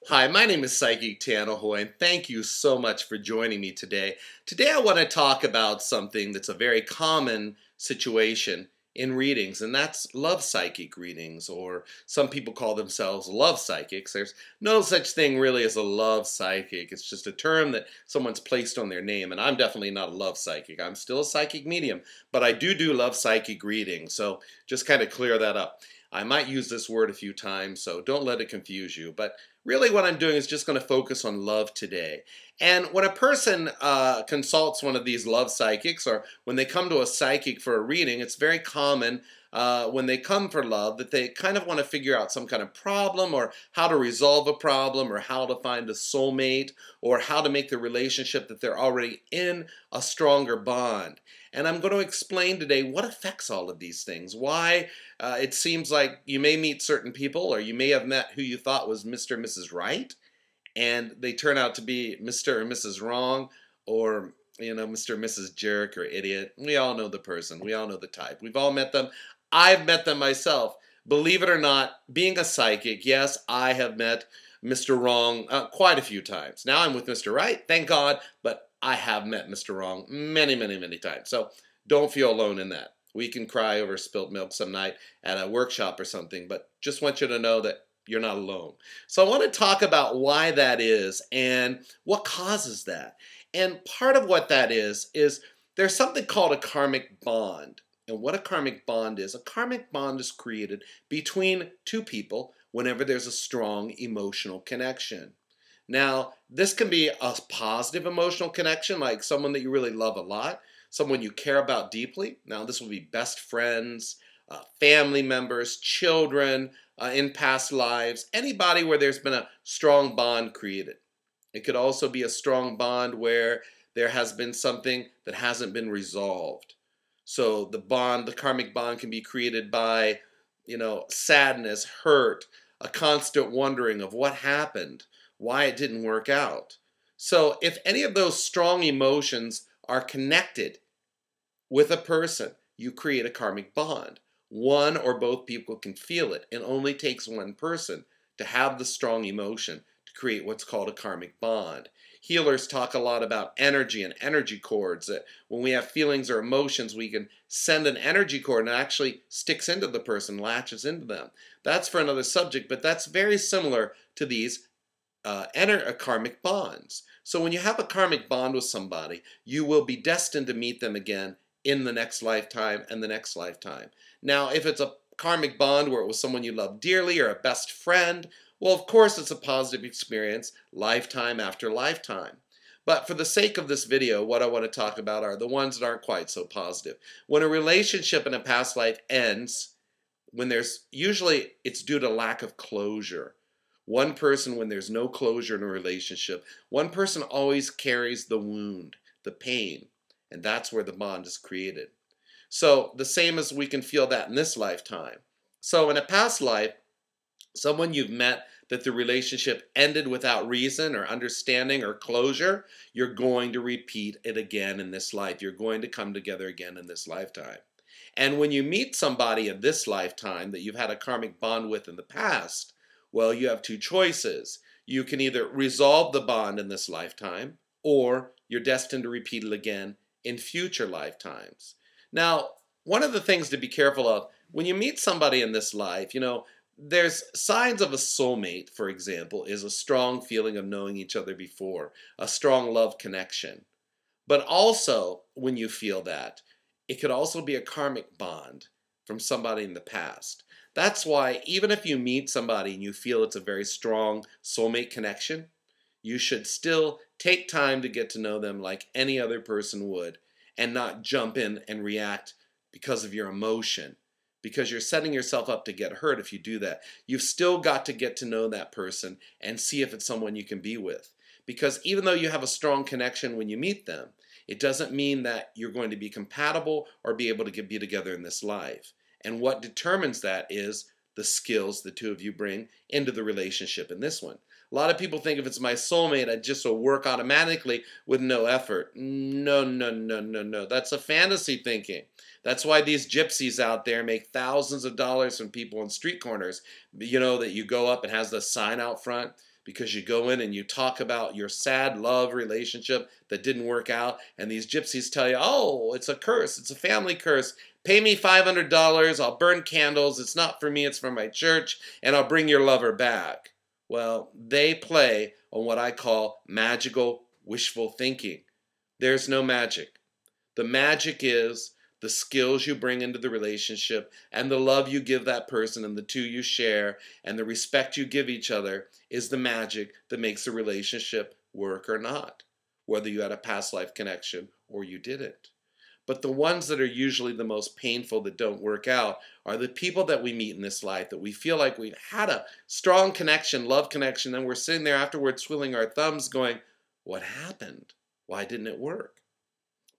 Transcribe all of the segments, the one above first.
Hi, my name is Psychic Tana Hoy, and thank you so much for joining me today. Today I want to talk about something that's a very common situation in readings, and that's love psychic readings, or some people call themselves love psychics. There's no such thing really as a love psychic. It's just a term that someone's placed on their name, and I'm definitely not a love psychic. I'm still a psychic medium, but I do love psychic readings, so just kind of clear that up. I might use this word a few times, so don't let it confuse you, but really what I'm doing is just going to focus on love today. And when a person consults one of these love psychics, or when they come to a psychic for a reading, it's very common when they come for love that they kind of want to figure out some kind of problem, or how to resolve a problem, or how to find a soulmate, or how to make the relationship that they're already in a stronger bond. And I'm going to explain today what affects all of these things, why it seems like you may meet certain people, or you may have met who you thought was Mr. and Mrs. Right, and they turn out to be Mr. and Mrs. Wrong, or Mr. and Mrs. Jerk or Idiot. We all know the person. We all know the type. We've all met them. I've met them myself. Believe it or not, being a psychic, yes, I have met Mr. Wrong quite a few times. Now I'm with Mr. Right, thank God, but I have met Mr. Wrong many times. So don't feel alone in that. We can cry over spilt milk some night at a workshop or something, but just want you to know that you're not alone. So I want to talk about why that is and what causes that. And part of what that is there's something called a karmic bond. And what a karmic bond is created between two people whenever there's a strong emotional connection. Now, this can be a positive emotional connection, like someone that you really love a lot, someone you care about deeply. Now, this will be best friends, family members, children in past lives, anybody where there's been a strong bond created. It could also be a strong bond where there has been something that hasn't been resolved. So the karmic bond can be created by, sadness, hurt, a constant wondering of what happened, why it didn't work out. So if any of those strong emotions are connected with a person, you create a karmic bond. One or both people can feel it. It only takes one person to have the strong emotion to create what's called a karmic bond. Healers talk a lot about energy and energy cords, that when we have feelings or emotions, we can send an energy cord and it actually sticks into the person, latches into them. That's for another subject, but that's very similar to these karmic bonds. So when you have a karmic bond with somebody, you will be destined to meet them again in the next lifetime and the next lifetime. Now, if it's a karmic bond where it was someone you love dearly or a best friend, well, of course it's a positive experience lifetime after lifetime. But for the sake of this video, what I want to talk about are the ones that aren't quite so positive. When a relationship in a past life ends, it's due to lack of closure. One person, when there's no closure in a relationship, one person always carries the wound, the pain, and that's where the bond is created. So the same as we can feel that in this lifetime. So in a past life, someone you've met that the relationship ended without reason or understanding or closure, you're going to repeat it again in this life. You're going to come together again in this lifetime. And when you meet somebody in this lifetime that you've had a karmic bond with in the past, well, you have two choices. You can either resolve the bond in this lifetime, or you're destined to repeat it again in future lifetimes. Now, one of the things to be careful of, when you meet somebody in this life, there's signs of a soulmate, for example, is a strong feeling of knowing each other before, a strong love connection. But also, when you feel that, it could also be a karmic bond from somebody in the past. That's why even if you meet somebody and you feel it's a very strong soulmate connection, you should still take time to get to know them like any other person would, and not jump in and react because of your emotion, because you're setting yourself up to get hurt if you do that. You've still got to get to know that person and see if it's someone you can be with. Because even though you have a strong connection when you meet them, it doesn't mean that you're going to be compatible or be able to be together in this life. And what determines that is the skills the two of you bring into the relationship in this one. A lot of people think if it's my soulmate, I just will work automatically with no effort. No. That's a fantasy thinking. That's why these gypsies out there make thousands of dollars from people on street corners, that you go up and has the sign out front. because you go in and you talk about your sad love relationship that didn't work out, and these gypsies tell you, oh, it's a curse, it's a family curse. Pay me $500, I'll burn candles, it's not for me, it's for my church, and I'll bring your lover back. Well, they play on what I call magical wishful thinking. There's no magic. The magic is the skills you bring into the relationship and the love you give that person and the two you share and the respect you give each other is the magic that makes the relationship work or not, whether you had a past life connection or you didn't. But the ones that are usually the most painful that don't work out are the people that we meet in this life that we feel like we've had a strong connection, love connection, and we're sitting there afterwards twiddling our thumbs going, what happened? Why didn't it work?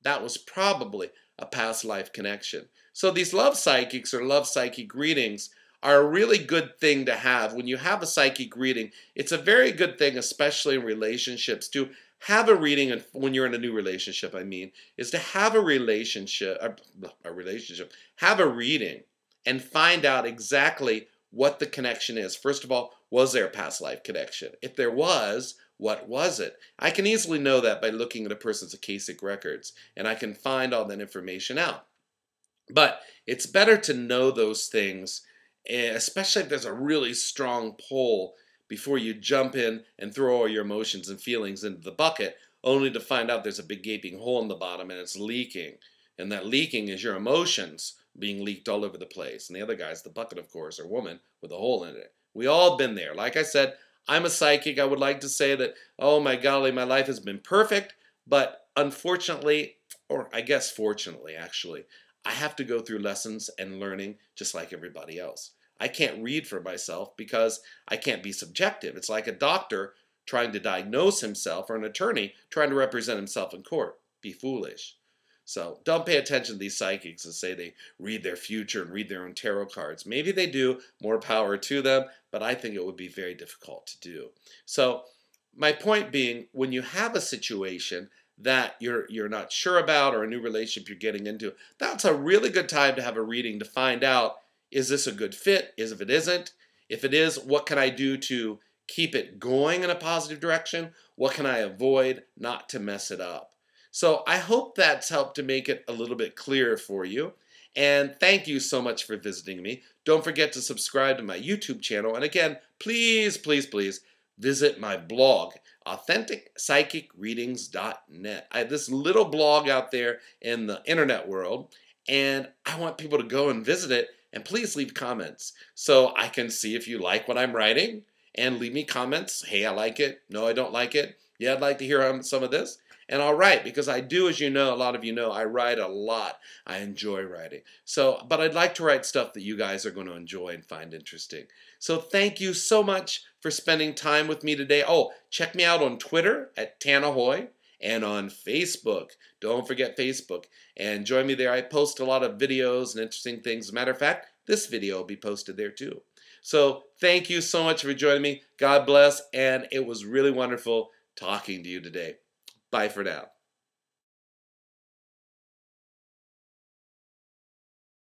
That was probably a past life connection. So these love psychics or love psychic readings are a really good thing to have. When you have a psychic reading, it's a very good thing, especially in relationships, to have a reading, and when you're in a new relationship, I mean, is to have a relationship, have a reading and find out exactly what the connection is. First of all, was there a past life connection? If there was, what was it? I can easily know that by looking at a person's akashic records, and I can find all that information out. But it's better to know those things, especially if there's a really strong pull, before you jump in and throw all your emotions and feelings into the bucket, only to find out there's a big gaping hole in the bottom and it's leaking. And that leaking is your emotions being leaked all over the place. And the other guy's the bucket, of course, or woman with a hole in it. We all been there. Like I said, I'm a psychic. I would like to say that, oh my golly, my life has been perfect. But unfortunately, or I guess fortunately, actually, I have to go through lessons and learning just like everybody else. I can't read for myself because I can't be subjective. It's like a doctor trying to diagnose himself or an attorney trying to represent himself in court. Be foolish. So don't pay attention to these psychics and say they read their future and read their own tarot cards. Maybe they do, more power to them, but I think it would be very difficult to do. So my point being, when you have a situation that you're not sure about or a new relationship you're getting into, that's a really good time to have a reading to find out, is this a good fit? If it isn't, if it is, what can I do to keep it going in a positive direction? What can I avoid not to mess it up? So I hope that's helped to make it a little bit clearer for you. And thank you so much for visiting me. Don't forget to subscribe to my YouTube channel. And again, please, please, please visit my blog, AuthenticPsychicReadings.net. I have this little blog out there in the internet world, and I want people to go and visit it. And please leave comments so I can see if you like what I'm writing, and leave me comments. Hey, I like it. No, I don't like it. Yeah, I'd like to hear some of this. And I'll write, because I do, as you know, a lot of you know, I write a lot. I enjoy writing. So, but I'd like to write stuff that you guys are going to enjoy and find interesting. So thank you so much for spending time with me today. Oh, check me out on Twitter at Tana Hoy and on Facebook. Don't forget Facebook. And join me there. I post a lot of videos and interesting things. As a matter of fact, this video will be posted there too. So thank you so much for joining me. God bless. And it was really wonderful talking to you today. Bye for now.